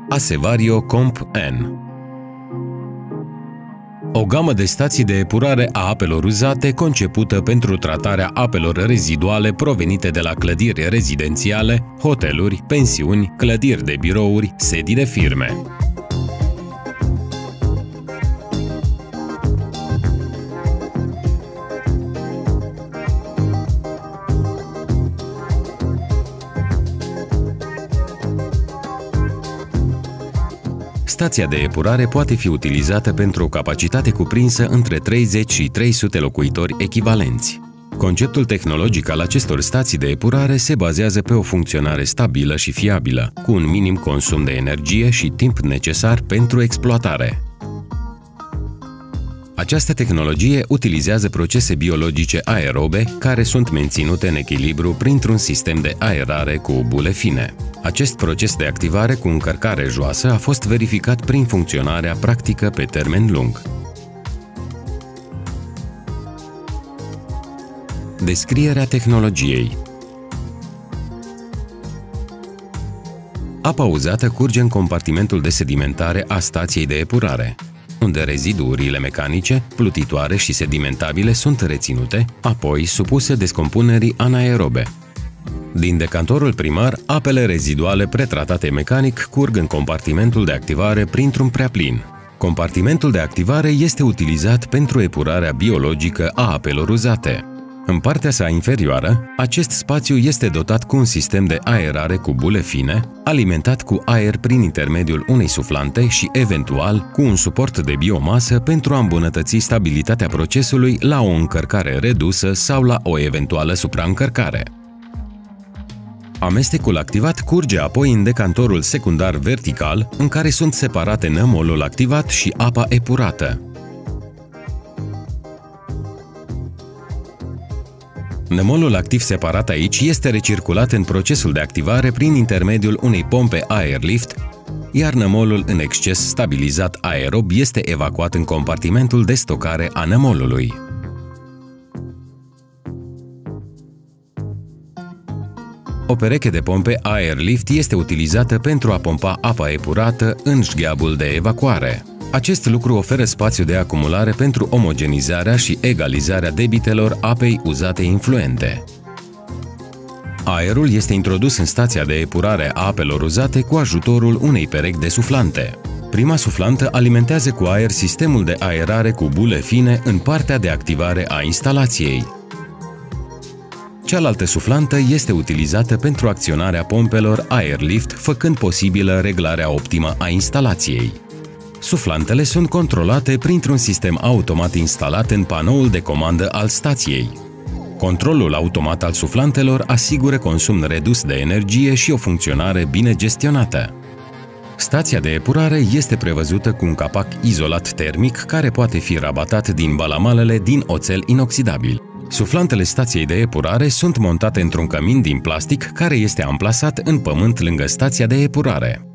Asevario Comp N. O gamă de stații de epurare a apelor uzate concepută pentru tratarea apelor reziduale provenite de la clădiri rezidențiale, hoteluri, pensiuni, clădiri de birouri, sedii de firme. Stația de epurare poate fi utilizată pentru o capacitate cuprinsă între 30 și 300 locuitori echivalenți. Conceptul tehnologic al acestor stații de epurare se bazează pe o funcționare stabilă și fiabilă, cu un minim consum de energie și timp necesar pentru exploatare. Această tehnologie utilizează procese biologice aerobe care sunt menținute în echilibru printr-un sistem de aerare cu bule fine. Acest proces de activare cu încărcare joasă a fost verificat prin funcționarea practică pe termen lung. Descrierea tehnologiei. Apa uzată curge în compartimentul de sedimentare a stației de epurare, unde reziduurile mecanice, plutitoare și sedimentabile sunt reținute, apoi supuse descompunerii anaerobe. Din decantorul primar, apele reziduale pretratate mecanic curg în compartimentul de activare printr-un preaplin. Compartimentul de activare este utilizat pentru epurarea biologică a apelor uzate. În partea sa inferioară, acest spațiu este dotat cu un sistem de aerare cu bule fine, alimentat cu aer prin intermediul unei suflante și, eventual, cu un suport de biomasă pentru a îmbunătăți stabilitatea procesului la o încărcare redusă sau la o eventuală supraîncărcare. Amestecul activat curge apoi în decantorul secundar vertical, în care sunt separate nămolul activat și apa epurată. Nămolul activ separat aici este recirculat în procesul de activare prin intermediul unei pompe airlift, iar nămolul în exces stabilizat aerob este evacuat în compartimentul de stocare a nămolului. O pereche de pompe airlift este utilizată pentru a pompa apa epurată în șgheabul de evacuare. Acest lucru oferă spațiu de acumulare pentru omogenizarea și egalizarea debitelor apei uzate influente. Aerul este introdus în stația de epurare a apelor uzate cu ajutorul unei perechi de suflante. Prima suflantă alimentează cu aer sistemul de aerare cu bule fine în partea de activare a instalației. Cealaltă suflantă este utilizată pentru acționarea pompelor airlift, făcând posibilă reglarea optimă a instalației. Suflantele sunt controlate printr-un sistem automat instalat în panoul de comandă al stației. Controlul automat al suflantelor asigură consum redus de energie și o funcționare bine gestionată. Stația de epurare este prevăzută cu un capac izolat termic care poate fi rabatat din balamalele din oțel inoxidabil. Suflantele stației de epurare sunt montate într-un cămin din plastic care este amplasat în pământ lângă stația de epurare.